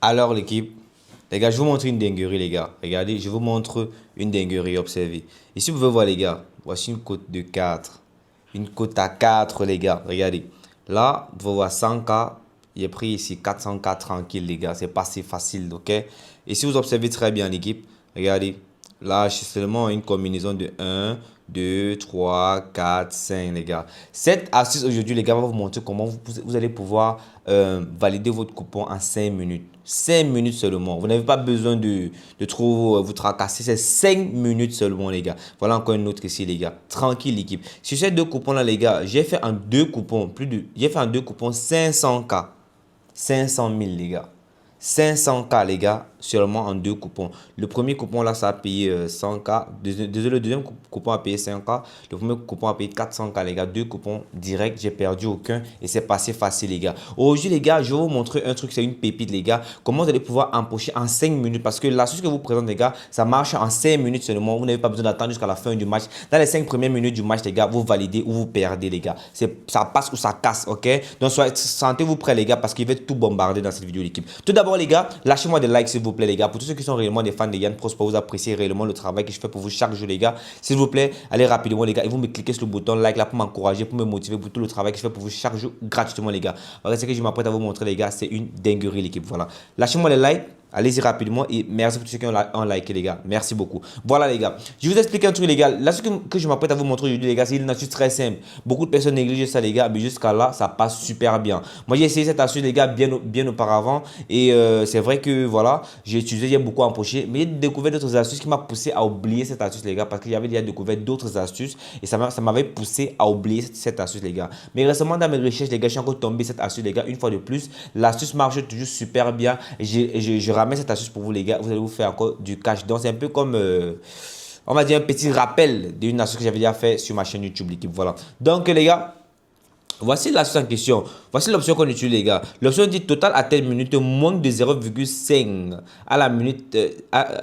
Alors l'équipe, les gars, je vous montre une dinguerie les gars. Regardez, je vous montre une dinguerie, observez. Ici, vous pouvez voir les gars, voici une cote de 4. Une cote à 4 les gars, regardez. Là, vous pouvez voir 100K, il est pris ici 400K tranquille les gars, c'est pas si facile, ok? Et si vous observez très bien l'équipe, regardez, là, c'est seulement une combinaison de 1, 2, 3, 4, 5 les gars. Cette astuce aujourd'hui les gars va vous montrer comment vous allez pouvoir valider votre coupon en 5 minutes. 5 minutes seulement. Vous n'avez pas besoin de trop vous tracasser. C'est 5 minutes seulement, les gars. Voilà encore une autre ici, les gars. Tranquille, l'équipe. Sur ces deux coupons-là, les gars, j'ai fait en deux coupons, j'ai fait en deux coupons 500K. 500 000, les gars. 500K, les gars, seulement en deux coupons. Le premier coupon, là, ça a payé 100K. Désolé, le deuxième coupon a payé 5K. Le premier coupon a payé 400K, les gars. Deux coupons directs, j'ai perdu aucun et c'est passé facile, les gars. Aujourd'hui, les gars, je vais vous montrer un truc, c'est une pépite, les gars. Comment vous allez pouvoir empocher en 5 minutes. Parce que l'astuce que je vous présente, les gars, ça marche en 5 minutes seulement. Vous n'avez pas besoin d'attendre jusqu'à la fin du match. Dans les 5 premières minutes du match, les gars, vous validez ou vous perdez, les gars. Ça passe ou ça casse, ok? Donc, sentez-vous prêts, les gars, parce qu'il va tout bombarder dans cette vidéo, l'équipe. Tout d'abord, les gars, lâchez-moi des likes, s'il vous plaît, les gars. Pour tous ceux qui sont réellement des fans de Yann Prosper, vous appréciez réellement le travail que je fais pour vous chaque jour, les gars. S'il vous plaît, allez rapidement, les gars, et vous me cliquez sur le bouton like là pour m'encourager, pour me motiver pour tout le travail que je fais pour vous chaque jour gratuitement, les gars. Voilà, ce que je m'apprête à vous montrer, les gars, c'est une dinguerie, l'équipe. Voilà. Lâchez-moi les likes. Allez-y rapidement et merci pour tous ceux qui ont liké, les gars. Merci beaucoup. Voilà, les gars. Je vais vous expliquer un truc, les gars. Là, ce que je m'apprête à vous montrer aujourd'hui, les gars, c'est une astuce très simple. Beaucoup de personnes négligent ça, les gars, mais jusqu'à là, ça passe super bien. Moi, j'ai essayé cette astuce, les gars, bien auparavant. Et c'est vrai que, voilà, j'ai utilisé, j'ai beaucoup empoché. Mais j'ai découvert d'autres astuces qui m'ont poussé à oublier cette astuce, les gars, parce que j'avais déjà découvert d'autres astuces et ça m'avait poussé à oublier cette astuce, les gars. Mais récemment, dans mes recherches, les gars, je suis encore tombé cette astuce, les gars, une fois de plus. L'astuce marche toujours super bien. Je ramène cette astuce pour vous, les gars. Vous allez vous faire encore du cash. Donc, c'est un peu comme, on va dire, un petit rappel d'une astuce que j'avais déjà fait sur ma chaîne YouTube, l'équipe. Voilà. Donc, les gars, voici l'astuce en question. Voici l'option qu'on utilise, les gars. L'option dit total à telle minute, moins de 0,5 à la minute,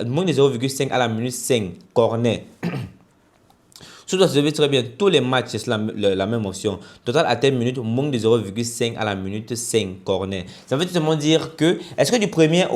moins de 0,5 à la minute 5, corner. Si vous observez très bien, tous les matchs, c'est la même option. Total à telle minute, moins de 0,5 à la minute 5, corner. Ça veut tout simplement dire que, est-ce que du premier,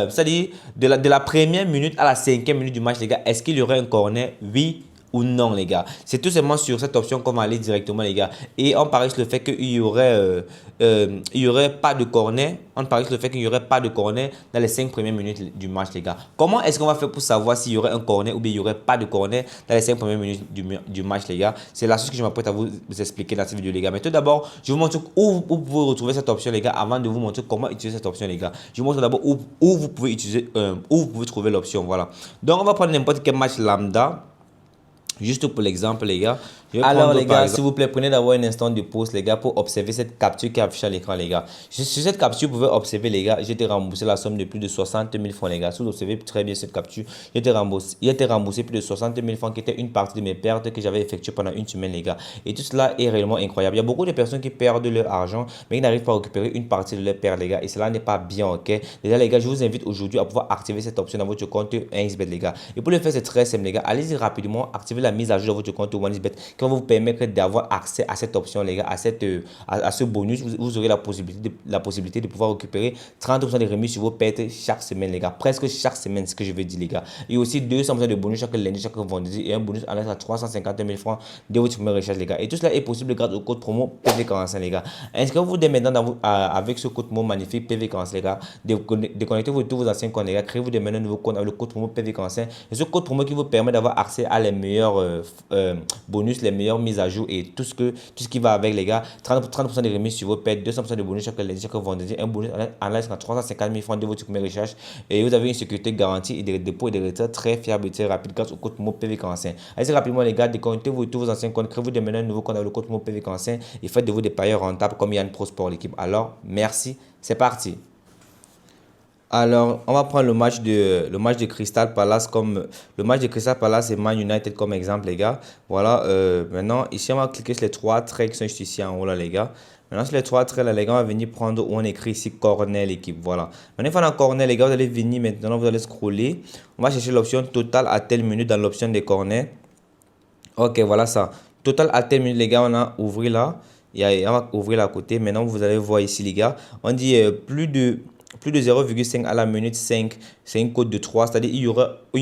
c'est-à-dire de la première minute à la cinquième minute du match, les gars, est-ce qu'il y aurait un corner? Oui ou non, les gars. C'est tout simplement sur cette option qu'on va aller directement, les gars. Et on parie sur le fait il y aurait pas de corner. On parie sur le fait qu'il n'y aurait pas de corner dans les 5 premières minutes du match, les gars. Comment est-ce qu'on va faire pour savoir s'il y aurait un corner ou bien il n'y aurait pas de corner dans les 5 premières minutes du match, les gars? C'est la chose que je m'apprête à vous expliquer dans cette vidéo, les gars. Mais tout d'abord, je vous montre où vous pouvez retrouver cette option, les gars, avant de vous montrer comment utiliser cette option, les gars. Je vous montre d'abord où vous pouvez utiliser, où vous pouvez trouver l'option, voilà. Donc, on va prendre n'importe quel match lambda. Juste pour l'exemple, les gars. Alors, les gars, s'il vous plaît, prenez d'abord un instant de pause, les gars, pour observer cette capture qui est affichée à l'écran, les gars. Sur cette capture, vous pouvez observer, les gars, j'ai été remboursé la somme de plus de 60 000 francs, les gars. Si vous observez très bien cette capture, j'ai été remboursé plus de 60 000 francs, qui était une partie de mes pertes que j'avais effectuées pendant une semaine, les gars. Et tout cela est réellement incroyable. Il y a beaucoup de personnes qui perdent leur argent, mais qui n'arrivent pas à récupérer une partie de leur perte, les gars. Et cela n'est pas bien, ok? Déjà, les gars, je vous invite aujourd'hui à pouvoir activer cette option dans votre compte 1xBet, les gars. Et pour le faire, c'est très simple, les gars. Allez-y rapidement, activez la mise à jour de votre compte 1xBet qui va vous permettre d'avoir accès à cette option, les gars, à ce bonus. Vous aurez la possibilité de pouvoir récupérer 30% de remise sur vos pertes chaque semaine, les gars. Presque chaque semaine, ce que je veux dire, les gars. Et aussi 200% de bonus chaque lundi, chaque vendredi et un bonus à 350 000 francs de votre première recherche, les gars. Et tout cela est possible grâce au code promo PV45, les gars. Inscrivez-vous dès maintenant avec ce code promo magnifique PV45, les gars. Déconnectez-vous de tous vos anciens comptes, les gars. Créez-vous dès maintenant un nouveau compte avec le code promo PV45. Et ce code promo qui vous permet d'avoir accès à les meilleurs bonus, les meilleures mises à jour et tout ce qui va avec, les gars. 30% de remise sur vos pertes, 200% de bonus chaque lundi, chaque vendredi, un bonus en live à 350 000 francs de votre première recherche. Et vous avez une sécurité garantie et des dépôts et des retraits très fiables et très rapides grâce au code mot PV45. Allez rapidement, les gars, déconnectez-vous de tous vos anciens comptes, créez-vous de maintenant un nouveau compte avec le code mot PV45 et faites de vous des parieurs rentables comme Yann Pro Sport, l'équipe. Alors, merci, c'est parti. Alors, on va prendre le match de Crystal Palace comme le match de Crystal Palace et Man United comme exemple, les gars. Voilà, maintenant, ici, on va cliquer sur les trois traits qui sont juste ici en haut, là, les gars. Maintenant, sur les trois traits, là, les gars, on va venir prendre où on écrit ici corner, l'équipe. Voilà. Maintenant, une fois dans corner, les gars, vous allez venir maintenant, vous allez scroller. On va chercher l'option total à telle minute dans l'option des corners. Ok, voilà ça. Total à telle minute, les gars, on a ouvert là. On va ouvrir là à côté. Maintenant, vous allez voir ici, les gars. On dit plus de plus de 0,5 à la minute 5, c'est une cote de 3, c'est-à-dire il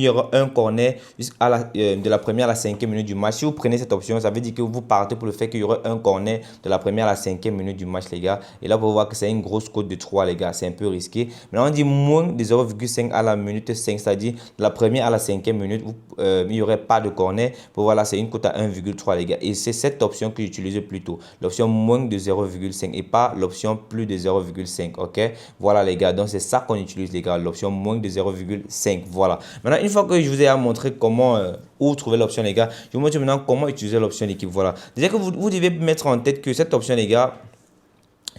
y aura un corner de la première à la cinquième minute du match. Si vous prenez cette option, ça veut dire que vous partez pour le fait qu'il y aura un corner de la première à la cinquième minute du match, les gars. Et là, vous voir que c'est une grosse cote de 3, les gars. C'est un peu risqué. Maintenant, on dit moins de 0,5 à la minute 5, c'est-à-dire de la première à la cinquième minute, il n'y aurait pas de corner. Pour voir là, c'est une cote à 1,3, les gars. Et c'est cette option que j'utilise plutôt. L'option moins de 0,5 et pas l'option plus de 0,5, ok? Voilà, les gars. Donc, c'est ça qu'on utilise, les gars. L'option moins de 0,5. Voilà. Maintenant, une fois que je vous ai montré comment, où trouver l'option, les gars, je vous montre maintenant comment utiliser l'option d'équipe. Voilà. Déjà que vous devez mettre en tête que cette option, les gars,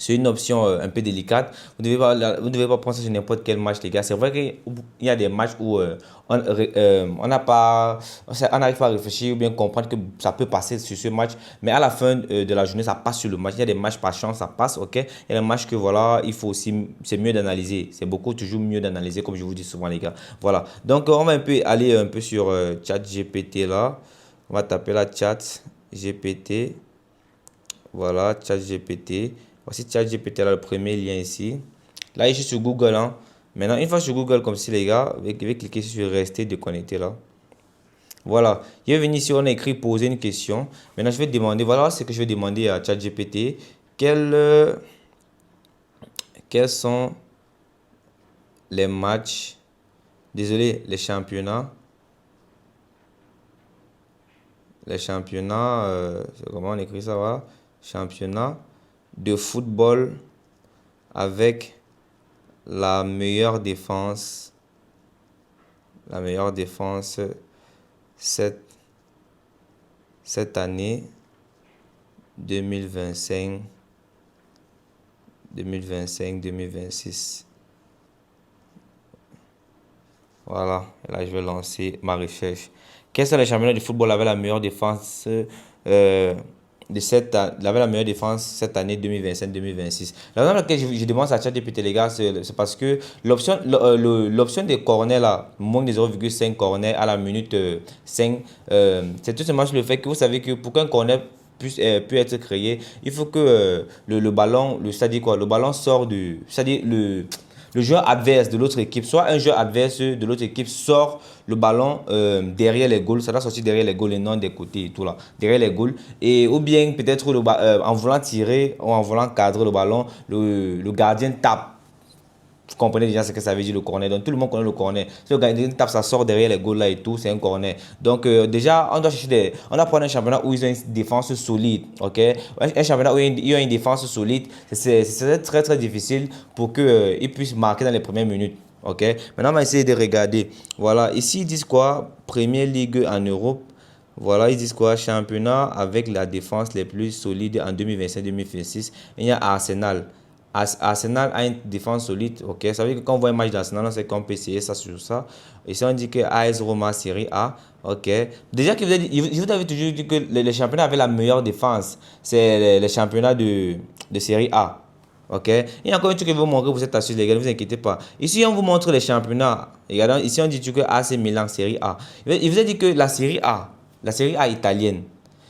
c'est une option un peu délicate. Vous devez pas penser sur n'importe quel match, les gars. C'est vrai qu'il y a des matchs où on n'a pas, on n'arrive pas à réfléchir ou bien comprendre que ça peut passer sur ce match. Mais à la fin de la journée, ça passe sur le match. Il y a des matchs par chance, ça passe, ok. Il y a des matchs que voilà, il faut aussi, c'est mieux d'analyser. C'est beaucoup toujours mieux d'analyser, comme je vous dis souvent, les gars. Voilà. Donc, on va un peu aller un peu sur ChatGPT là. On va taper la ChatGPT. Voilà, ChatGPT. Voici ChatGPT là, le premier lien ici. Là, je suis sur Google. Hein. Maintenant, une fois sur Google, comme si les gars, je vais cliquer sur rester déconnecté là. Voilà. Je vais venir ici, on a écrit poser une question. Maintenant, je vais demander, voilà ce que je vais demander à ChatGPT. Quels sont les matchs, désolé, les championnats. Les championnats, comment on écrit ça, voilà. Championnat de football avec la meilleure défense cette, cette année 2025 2026. Voilà, et là je vais lancer ma recherche. Quels sont les championnats de football avec la meilleure défense avait la meilleure défense cette année 2025-2026. La raison pour laquelle je demande à ChatGPT, les gars, c'est parce que l'option des corners là, moins de 0,5 corners à la minute 5, c'est tout simplement sur le fait que vous savez que pour qu'un corner puisse être créé, il faut que le ballon, c'est-à-dire quoi, le ballon sort du, c'est-à-dire le joueur adverse de l'autre équipe, soit un joueur adverse de l'autre équipe sort le ballon derrière les goals, ça doit sortir derrière les goals et non des côtés et tout là, derrière les goals, et ou bien peut-être en voulant tirer ou en voulant cadrer le ballon, le gardien tape. Vous comprenez déjà ce que ça veut dire le corner. Donc tout le monde connaît le corner. Si le gardien tape, ça sort derrière les goals là et tout, c'est un corner. Donc déjà, on doit prendre un championnat où ils ont une défense solide. Ok, un championnat où ils ont une défense solide, c'est très très difficile pour qu'ils puissent marquer dans les premières minutes. Ok, maintenant on va essayer de regarder. Voilà, ici ils disent quoi? Première Ligue en Europe. Voilà, ils disent quoi? Championnat avec la défense les plus solides en 2025-2026. Il y a Arsenal. Arsenal a une défense solide, ok. Ça veut dire que quand on voit un match d'Arsenal, on sait qu'on peut essayer ça sur ça. Ici, on dit que AS Roma Série A, ok. Déjà, je vous avais toujours dit que les championnats avaient la meilleure défense. C'est les championnats de Série A, ok. Il y a encore un truc que je vais vous montrer pour cette astuce, les gars, ne vous inquiétez pas. Ici, on vous montre les championnats. Regardez, ici, on dit que AC Milan Série A. Il vous a dit que la Série A italienne,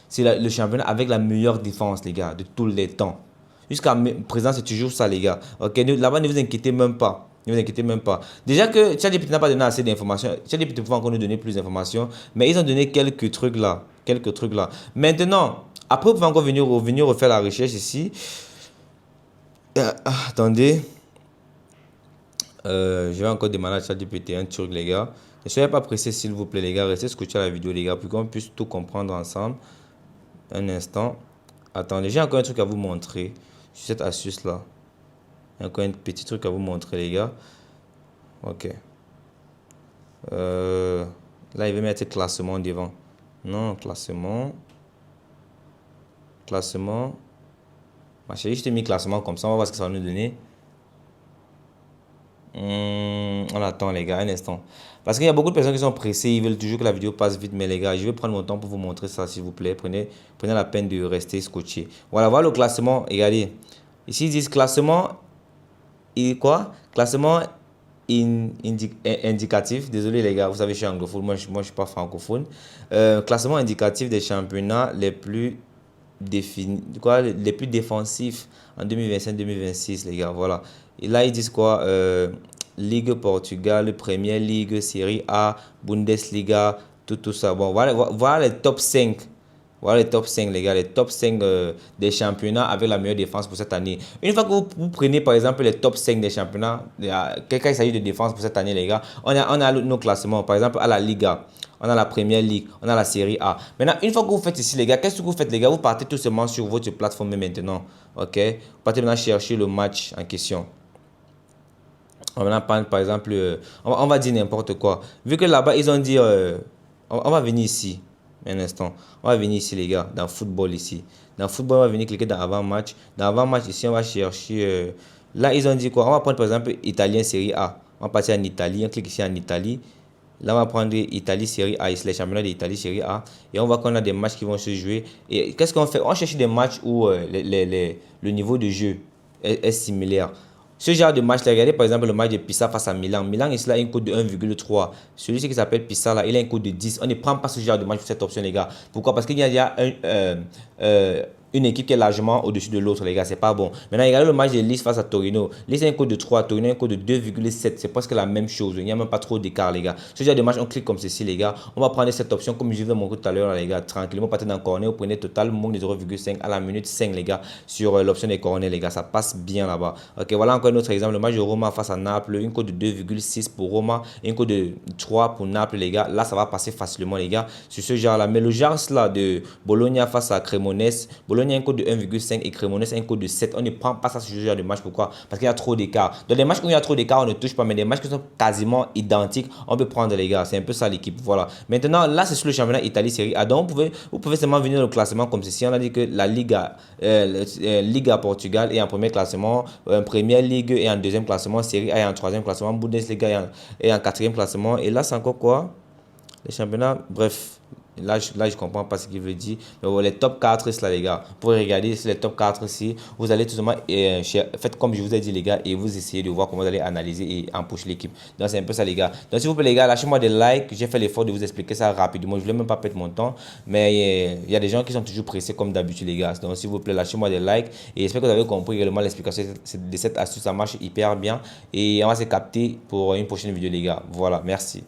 c'est le championnat avec la meilleure défense, les gars, de tous les temps. Jusqu'à présent, c'est toujours ça, les gars. Ok, là-bas, ne vous inquiétez même pas. Ne vous inquiétez même pas. Déjà que ChatGPT n'a pas donné assez d'informations. ChatGPT peut encore nous donner plus d'informations. Mais ils ont donné quelques trucs là. Quelques trucs là. Maintenant, après, vous pouvez encore venir refaire la recherche ici. Attendez. Je vais encore demander à ChatGPT un truc, les gars. Ne soyez pas pressés, s'il vous plaît, les gars. Restez scotchés à la vidéo, les gars, pour qu'on puisse tout comprendre ensemble. Un instant. Attendez, j'ai encore un truc à vous montrer sur cette astuce là. Il y a encore un petit truc à vous montrer, les gars. Ok. Là, il va mettre classement devant. Non, classement. Classement. Ma chérie, je t'ai mis classement comme ça. On va voir ce que ça va nous donner. On attend, les gars, un instant. Parce qu'il y a beaucoup de personnes qui sont pressées. Ils veulent toujours que la vidéo passe vite. Mais les gars, je vais prendre mon temps pour vous montrer ça, s'il vous plaît. Prenez la peine de rester scotché. Voilà, voilà le classement. Regardez. Ici, ils disent classement. Et quoi? Classement indicatif. Désolé les gars, vous savez, je suis anglophone. Moi, je suis pas francophone. Classement indicatif des championnats les plus les plus défensifs en 2025-2026, les gars. Voilà. Et là, ils disent quoi? Ligue Portugal, Première Ligue, Série A, Bundesliga, tout ça. Bon, voilà les top 5. Voilà les top 5, les gars. Les top 5 des championnats avec la meilleure défense pour cette année. Une fois que vous prenez, par exemple, les top 5 des championnats, quand il s'agit de défense pour cette année, les gars, on a nos classements. Par exemple, à la Liga, on a la Première Ligue, on a la Série A. Maintenant, une fois que vous faites ici, les gars, qu'est-ce que vous faites, les gars? Vous partez tout simplement sur votre plateforme maintenant. OK? Vous partez maintenant chercher le match en question. On va prendre, par exemple, on va dire n'importe quoi. Vu que là-bas, ils ont dit, on va venir ici. Un instant. On va venir ici, les gars, dans football ici. Dans football, on va venir cliquer dans avant-match. Dans avant-match, ici, on va chercher. Là, ils ont dit quoi? On va prendre, par exemple, Italien Série A. On va passer en Italie. On clique ici en Italie. Là, on va prendre Italie Série A, ici les championnats d'Italie Série A. Et on voit qu'on a des matchs qui vont se jouer. Et qu'est-ce qu'on fait? On cherche des matchs où le niveau de jeu est similaire. Ce genre de match, là, regardez par exemple le match de Pisa face à Milan. Milan, ici, là, a une cote de 1,3. Celui-ci qui s'appelle Pisa, là, il a une cote de 10. On ne prend pas ce genre de match pour cette option, les gars. Pourquoi? Parce qu'il y a déjà une équipe qui est largement au-dessus de l'autre, les gars. C'est pas bon. Maintenant, regardez le match de Nice face à Torino. Nice a un code de 3, Torino a un code de 2,7. C'est presque la même chose. Il n'y a même pas trop d'écart, les gars. Ce genre de match, on clique comme ceci, les gars. On va prendre cette option comme je vous ai montré tout à l'heure, les gars. Tranquillement, partez dans le corner. Vous prenez total moins de 0,5 à la minute 5, les gars, sur l'option des corners, les gars. Ça passe bien là-bas. Ok, voilà encore un autre exemple. Le match de Roma face à Naples. Une code de 2,6 pour Roma. Une code de 3 pour Naples, les gars. Là, ça va passer facilement, les gars, sur ce genre-là. Mais le genre là de Bologna face à Cremonese. Bologna a un code de 1,5 et Cremonese a un code de 7. On ne prend pas ça sur ce genre de match. Pourquoi? Parce qu'il y a trop d'écart. Dans les matchs où il y a trop d'écart, on ne touche pas. Mais des matchs qui sont quasiment identiques, on peut prendre, les gars. C'est un peu ça l'équipe. Voilà. Maintenant, là, c'est sur le championnat Italie Série A. Donc, vous pouvez seulement venir dans le classement comme ceci. On a dit que la Liga Portugal est en premier classement, en première ligue et en deuxième classement, Série A est en troisième classement, Bundesliga est en quatrième classement. Et là, c'est encore quoi? Les championnats, bref. Là, je comprends pas ce qu'il veut dire. Mais bon, les top 4, c'est là, les gars. Vous pouvez regarder sur les top 4 ici. Vous allez tout simplement, faites comme je vous ai dit, les gars, et vous essayez de voir comment vous allez analyser et empocher l'équipe. Donc, c'est un peu ça, les gars. Donc, s'il vous plaît, les gars, lâchez-moi des likes. J'ai fait l'effort de vous expliquer ça rapidement. Je voulais même pas perdre mon temps. Mais il y a des gens qui sont toujours pressés, comme d'habitude, les gars. Donc, s'il vous plaît, lâchez-moi des likes. Et j'espère que vous avez compris également l'explication de cette astuce. Ça marche hyper bien. Et on va se capter pour une prochaine vidéo, les gars. Voilà, merci.